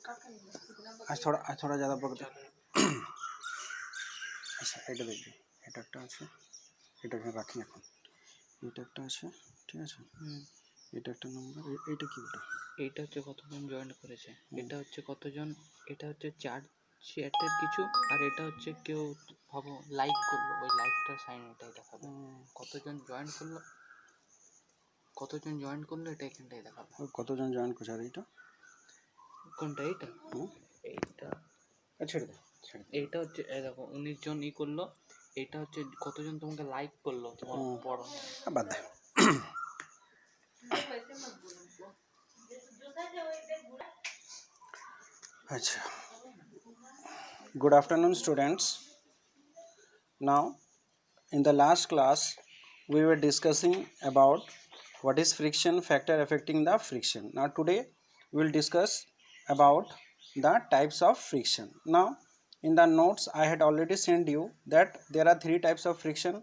आज थोड़ा ज़्यादा पकड़। আচ্ছা এটা দেখবি, এটা একটা আছে, এটা এখানে রাখি এখন, এটা একটা আছে, ঠিক আছে, এটা একটা নাম্বার, এইটা কি ওটা, এইটা হচ্ছে কতজন জয়েন করেছে, এটা হচ্ছে কতজন, এটা হচ্ছে চ্যাটের কিছু, আর এটা হচ্ছে কেউ ভাবো লাইক করলো, ওই লাইকটার সাইন এটাই দেখাবে। কতজন জয়েন করলো, এটা এখানটাই দেখাবে। কতজন জয়েন করছে। আর এইটা কোনটা, এইটা এইটা ছেড়ে দে, এইটা হচ্ছে দেখো 19 জন করলো, এটা হচ্ছে কতজন তোমাকে লাইক করলো তোমার পড়া। বাদ দে। আচ্ছা, good afternoon students. Now in the last class we were discussing about what is friction factor affecting the friction. Now today we will discuss about the types of friction. Now in the notes I had already sent you that there are three types of friction.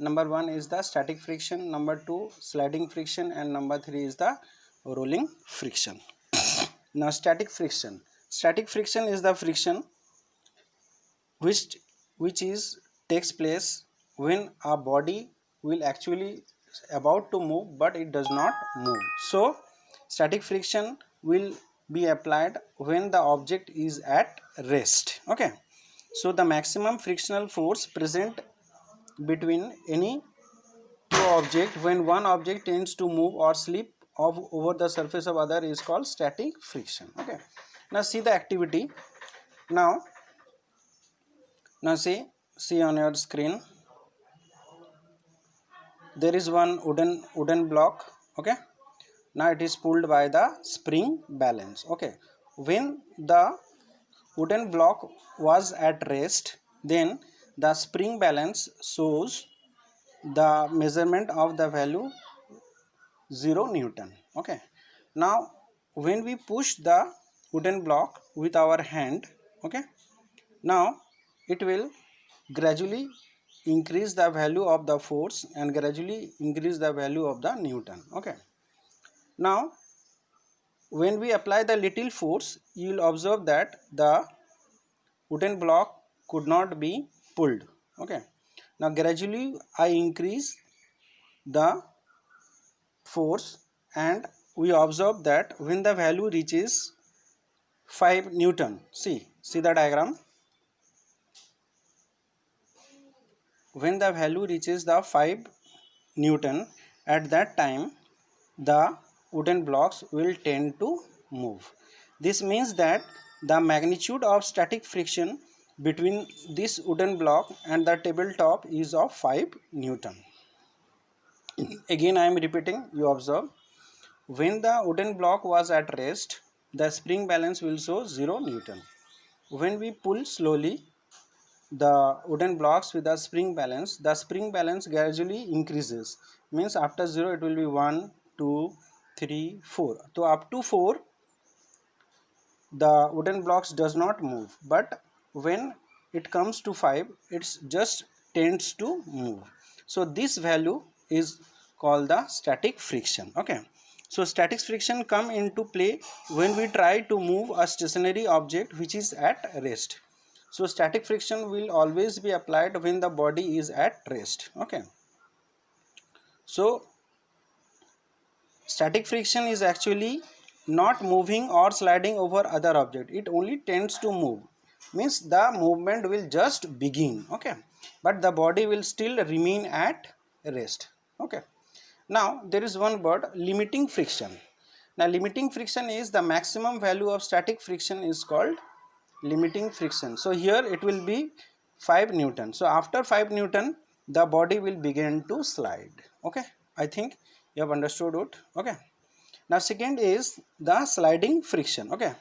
Number one is the static friction, number two sliding friction, and number three is the rolling friction. Now static friction is the friction which is takes place when a body will actually about to move but it does not move. So static friction will be applied when the object is at rest. Okay, so the maximum frictional force present between any two object when one object tends to move or slip over the surface of other is called static friction. Okay, now see the activity. Now see on your screen, there is one wooden block. Okay, now it is pulled by the spring balance. Okay, when the wooden block was at rest, then the spring balance shows the measurement of the value 0 Newton. Okay, now when we push the wooden block with our hand, okay, now it will gradually increase the value of the force and gradually increase the value of the Newton. Okay, now when we apply the little force, you will observe that the wooden block could not be pulled. Okay, now gradually I increase the force and we observe that when the value reaches 5 Newton, see the diagram, when the value reaches the 5 Newton, at that time the wooden blocks will tend to move. This means that the magnitude of static friction between this wooden block and the tabletop is of 5 Newton. Again I am repeating, you observe, when the wooden block was at rest, the spring balance will show 0 Newton. When we pull slowly the wooden blocks with the spring balance gradually increases, means after 0 it will be 1 2 3 4, so up to 4 the wooden blocks does not move, but when it comes to 5 it just tends to move. So this value is called the static friction. Okay, so static friction come into play when we try to move a stationary object which is at rest. So static friction will always be applied when the body is at rest. Okay, so static friction is actually not moving or sliding over other object, it only tends to move, means the movement will just begin. Okay, but the body will still remain at rest. Okay, now there is one word, limiting friction. Now limiting friction is the maximum value of static friction is called limiting friction. So here it will be 5 Newton. So after 5 Newton the body will begin to slide. Okay, I think you have understood it. Okay, now second is the sliding friction. Okay,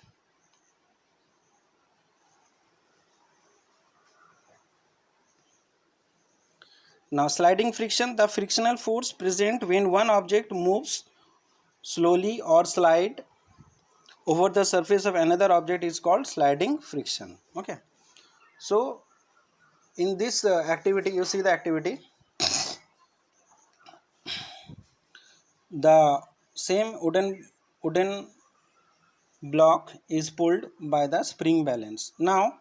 now sliding friction, the frictional force present when one object moves slowly or slide over the surface of another object is called sliding friction. Okay, so in this activity, you see the activity, the same wooden block is pulled by the spring balance. Now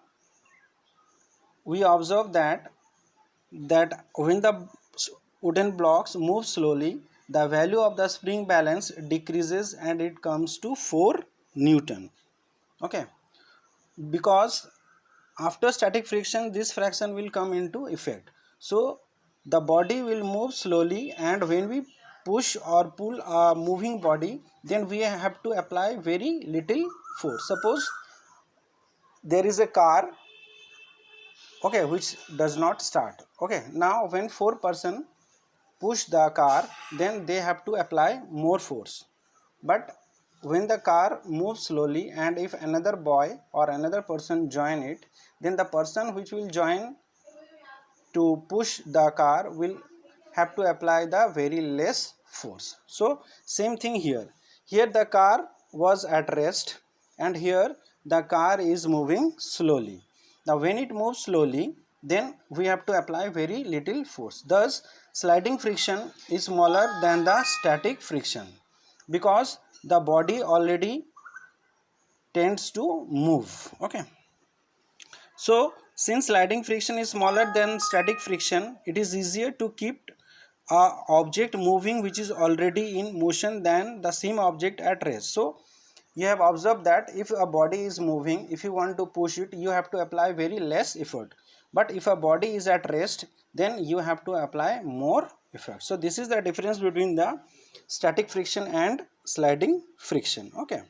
we observe that when the wooden blocks move slowly, the value of the spring balance decreases and it comes to 4 Newton. Okay, because after static friction this fraction will come into effect. So the body will move slowly, and when we push or pull a moving body, then we have to apply very little force. Suppose there is a car, okay, which does not start. Okay, now when 4 person push the car, then they have to apply more force. But when the car moves slowly, and if another boy or another person join it, then the person which will join to push the car will have to apply the very less force. So same thing here. Here the car was at rest, and here the car is moving slowly. Now when it moves slowly, then we have to apply very little force. Thus sliding friction is smaller than the static friction, because the body already tends to move. Okay, so since sliding friction is smaller than static friction, it is easier to keep a object moving which is already in motion than the same object at rest. So you have observed that if a body is moving, if you want to push it, you have to apply very less effort. But if a body is at rest, then you have to apply more effort. So this is the difference between the static friction and sliding friction. Okay.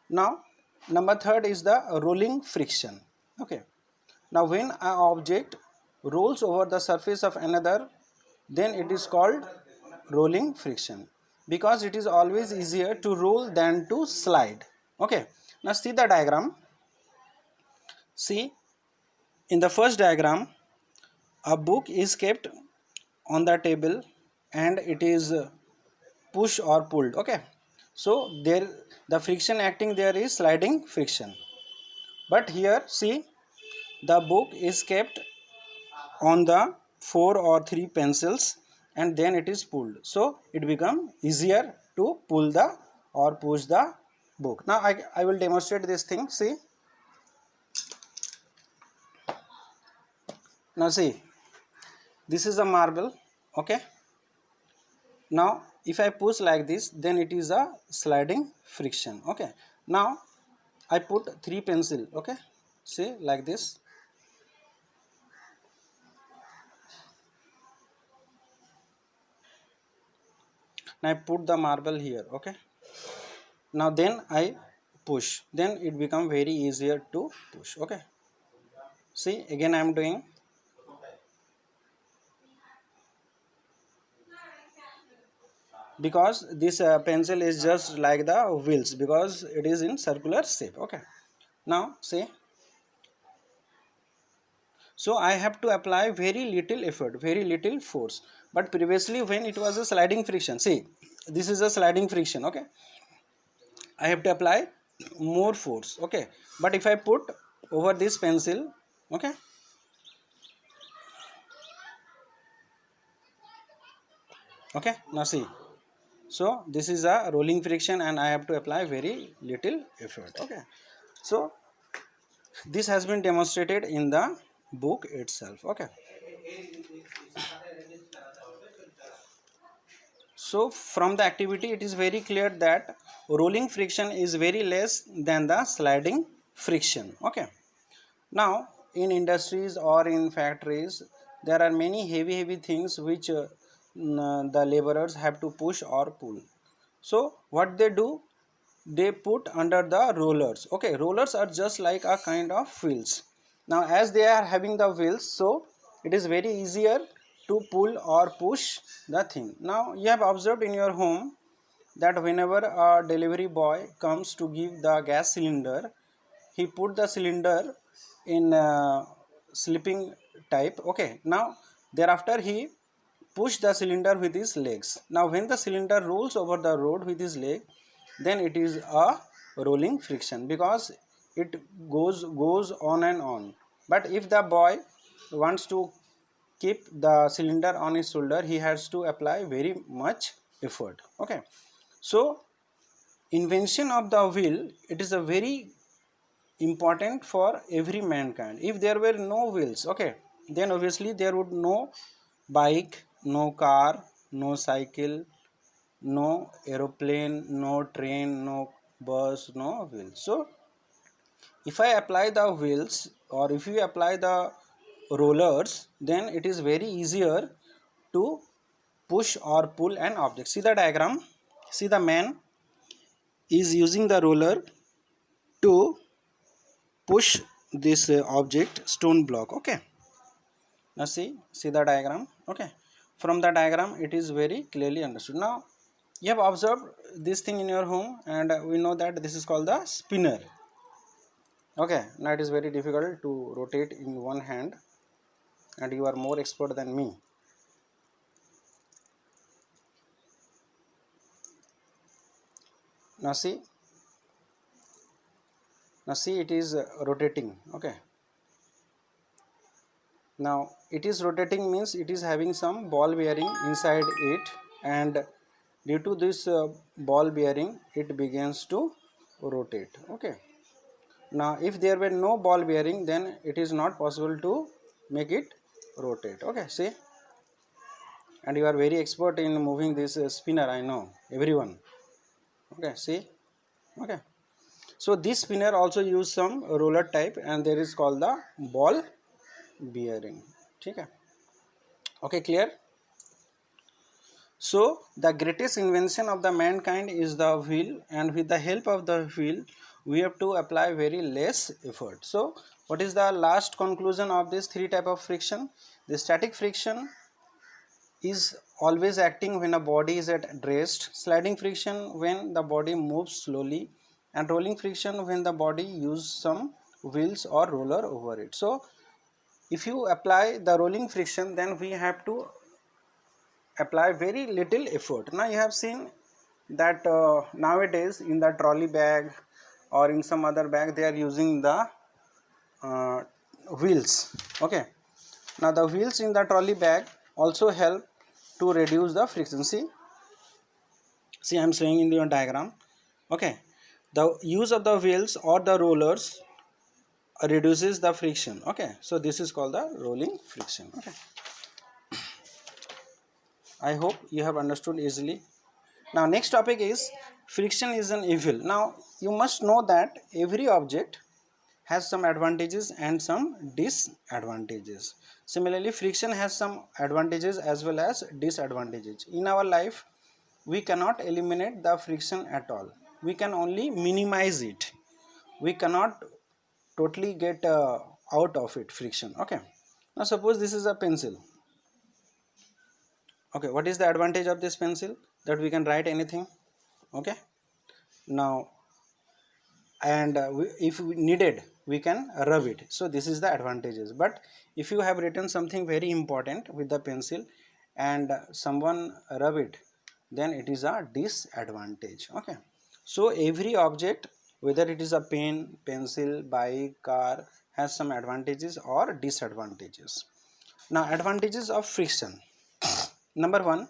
Now number third is the rolling friction. Okay. Now when an object rolls over the surface of another, then it is called rolling friction, because it is always easier to roll than to slide. Okay. Now see the diagram. See, in the first diagram, a book is kept on the table and it is pushed or pulled. Okay. So there the friction acting there is sliding friction. But here see, the book is kept on the 4 or 3 pencils and then it is pulled, so it become easier to pull the or push the book. Now I will demonstrate this thing. See, now see, this is a marble. Okay, now if I push like this, then it is a sliding friction. Okay, now I put 3 pencil. Okay, see, like this. Now I put the marble here. Okay, now then I push, then it become very easier to push. Okay, see, again I am doing. Because this pencil is just like the wheels, because it is in circular shape. Okay, now see, so I have to apply very little effort, very little force. But previously when it was a sliding friction, see, this is a sliding friction. Okay, I have to apply more force. Okay, but if I put over this pencil, okay, okay, now see, so this is a rolling friction and I have to apply very little effort. Okay, so this has been demonstrated in the book itself. Okay, so from the activity it is very clear that rolling friction is very less than the sliding friction. Okay, now in industries or in factories there are many heavy things which the laborers have to push or pull. So what they do, they put under the rollers. Okay, rollers are just like a kind of wheels. Now as they are having the wheels, so it is very easier to pull or push the thing. Now you have observed in your home that whenever a delivery boy comes to give the gas cylinder, he put the cylinder in slipping type. Okay, now thereafter he push the cylinder with his legs. Now when the cylinder rolls over the road with his leg, then it is a rolling friction, because it goes on and on. But if the boy wants to keep the cylinder on his shoulder, he has to apply very much effort. Okay, so invention of the wheel, it is a very important for every mankind. If there were no wheels, okay, then obviously there would no bike, no car, no cycle, no aeroplane, no train, no bus, no wheels. So if I apply the wheels, or if you apply the rollers, then it is very easier to push or pull an object. See the diagram. See, the man is using the roller to push this object, stone block. Okay, now see the diagram. Okay, from the diagram it is very clearly understood. Now you have observed this thing in your home, and we know that this is called the spinner. Okay, now it is very difficult to rotate in one hand, and you are more expert than me. Now see it is rotating. Okay, now it is rotating means it is having some ball bearing inside it, and due to this ball bearing it begins to rotate. Okay, now if there were no ball bearing, then it is not possible to make it rotate. Okay, see, and you are very expert in moving this spinner, I know, everyone. Okay, see. Okay, so this spinner also use some roller type, and there is called the ball bearing. Okay, okay, clear. So the greatest invention of the mankind is the wheel, and with the help of the wheel we have to apply very less effort. So what is the last conclusion of this three type of friction? The static friction is always acting when a body is at rest, sliding friction when the body moves slowly, and rolling friction when the body use some wheels or roller over it. So if you apply the rolling friction, then we have to apply very little effort. Now you have seen that nowadays in the trolley bag or in some other bag they are using the uh, wheels. Okay, now the wheels in the trolley bag also help to reduce the friction. See, I am showing in the diagram. Okay, the use of the wheels or the rollers reduces the friction. Okay, so this is called the rolling friction. Okay, I hope you have understood easily. Now next topic is friction is an evil. Now you must know that every object has some advantages and some disadvantages. Similarly, friction has some advantages as well as disadvantages. In our life, we cannot eliminate the friction at all. We can only minimize it. We cannot totally get out of it, friction. Okay. Now suppose this is a pencil. Okay, what is the advantage of this pencil? That we can write anything. Okay. Now, and if we needed, we can rub it. So this is the advantages. But if you have written something very important with the pencil and someone rub it, then it is a disadvantage. Okay, so every object, whether it is a pen, pencil, bike, car, has some advantages or disadvantages. Now advantages of friction. Number one,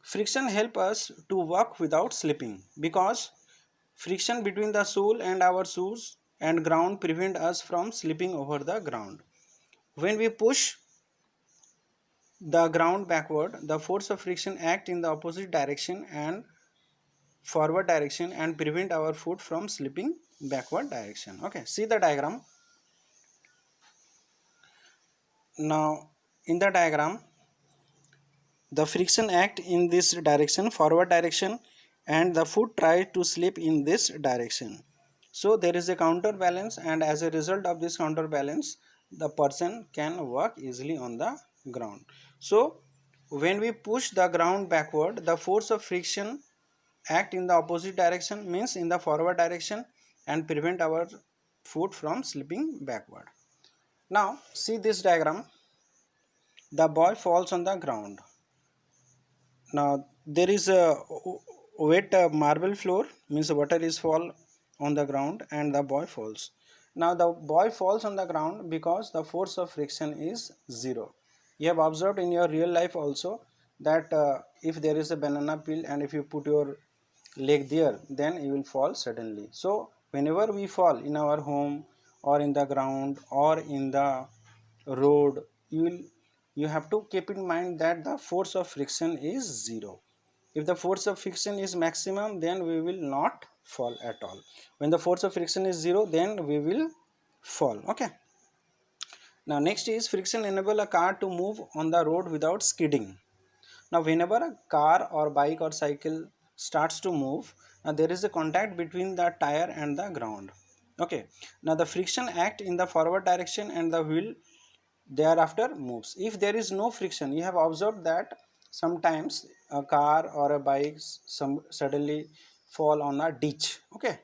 friction help us to walk without slipping, because friction between the sole and our shoes and ground prevent us from slipping over the ground. When we push the ground backward, the force of friction act in the opposite direction and forward direction and prevent our foot from slipping backward direction. Okay, see the diagram. Now in the diagram, the friction act in this direction, forward direction, and the foot try to slip in this direction. So there is a counterbalance, and as a result of this counterbalance, the person can walk easily on the ground. So when we push the ground backward, the force of friction act in the opposite direction, means in the forward direction, and prevent our foot from slipping backward. Now see this diagram. The boy falls on the ground. Now there is a wet marble floor, means water is fall on the ground and the boy falls. Now the boy falls on the ground because the force of friction is zero. You have observed in your real life also that if there is a banana peel and if you put your leg there, then you will fall suddenly. So whenever we fall in our home or in the ground or in the road, you have to keep in mind that the force of friction is zero. If the force of friction is maximum, then we will not fall at all. When the force of friction is zero, then we will fall. Okay. Now next is friction enable a car to move on the road without skidding. Now whenever a car or bike or cycle starts to move, now there is a contact between the tire and the ground. Okay. Now the friction act in the forward direction and the wheel thereafter moves. If there is no friction, you have observed that sometimes a car or a bike suddenly fall on a ditch. Okay.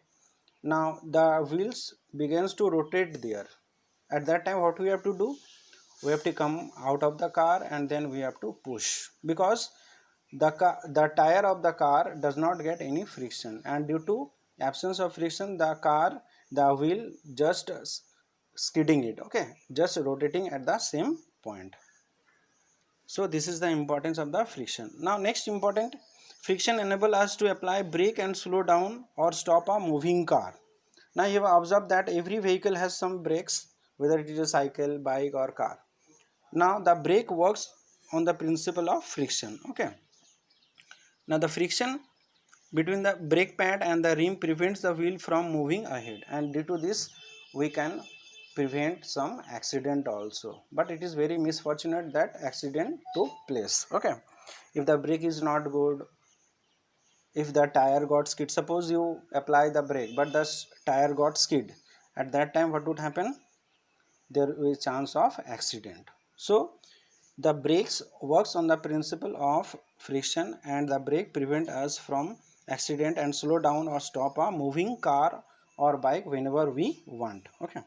Now the wheels begins to rotate there. At that time, what we have to do? We have to come out of the car and then we have to push, because the tire of the car does not get any friction, and due to absence of friction, the wheel just skidding it. Okay, just rotating at the same point. So this is the importance of the friction. Now next important, friction enable us to apply brake and slow down or stop a moving car. Now you have observed that every vehicle has some brakes, whether it is a cycle, bike or car. Now the brake works on the principle of friction. Okay. Now the friction between the brake pad and the rim prevents the wheel from moving ahead, and due to this we can prevent some accident also. But it is very misfortunate that accident took place. Okay. If the brake is not good, if the tire got skid, suppose you apply the brake but the tire got skid, at that time what would happen? There is chance of accident. So the brakes works on the principle of friction, and the brake prevent us from accident and slow down or stop a moving car or bike whenever we want. Okay.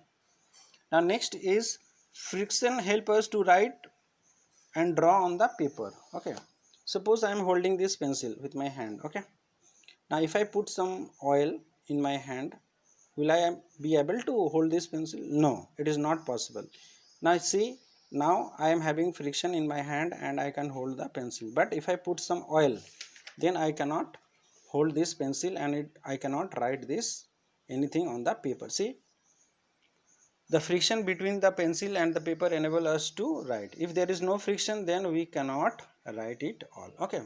Now next is friction help us to write and draw on the paper. Okay. Suppose I am holding this pencil with my hand. Okay. Now if I put some oil in my hand, will I be able to hold this pencil? No, it is not possible. Now see, now I am having friction in my hand and I can hold the pencil, but if I put some oil, then I cannot hold this pencil and I cannot write this anything on the paper. See, the friction between the pencil and the paper enable us to write. If there is no friction, then we cannot write it all. Okay.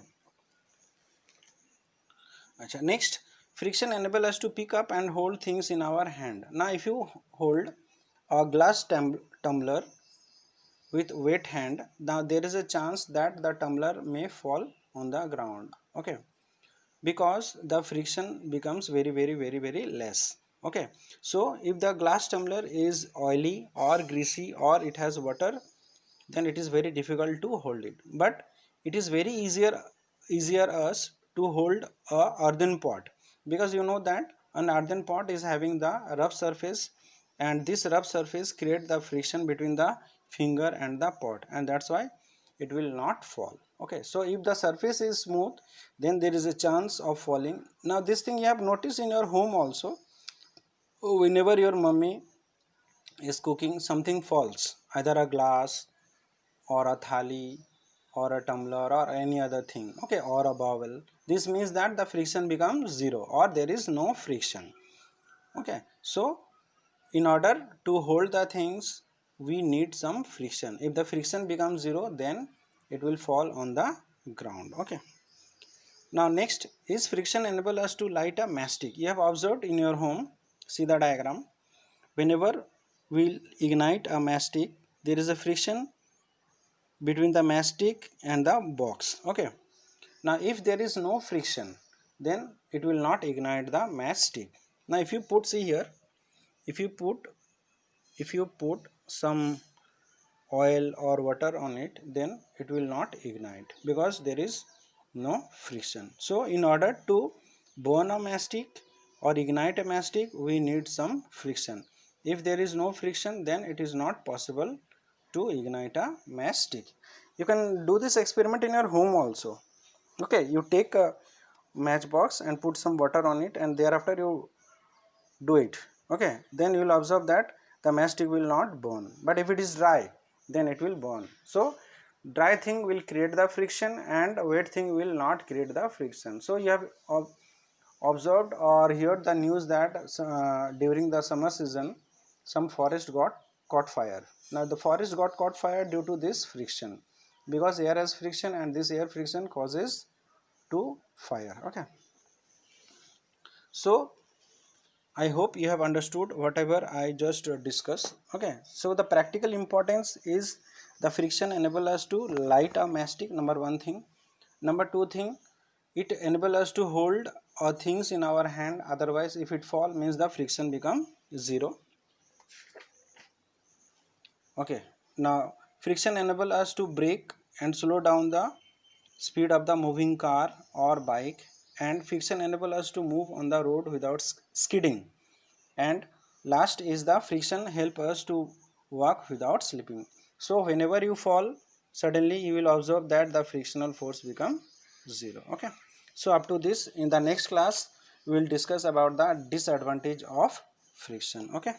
Achha, next, friction enable us to pick up and hold things in our hand. Now if you hold a glass tumbler with wet hand, now there is a chance that the tumbler may fall on the ground. Okay, because the friction becomes very less. Okay, so if the glass tumbler is oily or greasy or it has water, then it is very difficult to hold it. But it is very easier us to hold a earthen pot, because you know that an earthen pot is having the rough surface, and this rough surface create the friction between the finger and the pot, and that's why it will not fall. Okay, so if the surface is smooth, then there is a chance of falling. Now this thing you have noticed in your home also. Whenever your mummy is cooking, something falls, either a glass or a thali or a tumbler or any other thing. Okay, or a bowel. This means that the friction becomes zero or there is no friction. Okay, so in order to hold the things, we need some friction. If the friction becomes zero, then it will fall on the ground. Okay. Now next is friction enable us to light a matchstick. You have observed in your home, see the diagram. Whenever we ignite a matchstick, there is a friction between the matchstick and the box. Okay. Now if there is no friction, then it will not ignite the matchstick. Now if you put, see here, if you put some oil or water on it, then it will not ignite because there is no friction. So in order to burn a matchstick or ignite a matchstick, we need some friction. If there is no friction, then it is not possible to ignite a matchstick. You can do this experiment in your home also. Okay, you take a matchbox and put some water on it, and thereafter you do it. Okay, then you will observe that the matchstick will not burn, but if it is dry, then it will burn. So dry thing will create the friction and wet thing will not create the friction. So you have observed or heard the news that during the summer season some forest got caught fire. Now the forest got caught fire due to this friction, because air has friction and this air friction causes to fire. Okay, so I hope you have understood whatever I just discussed. Okay, so the practical importance is the friction enable us to light a matchstick, number one thing. Number two thing, it enable us to hold things in our hand, otherwise if it fall means the friction become zero. Okay, now friction enable us to brake and slow down the speed of the moving car or bike, and friction enable us to move on the road without skidding. And last is the friction help us to walk without slipping. So whenever you fall, suddenly you will observe that the frictional force become zero. Okay, so up to this, in the next class we will discuss about the disadvantage of friction. Okay.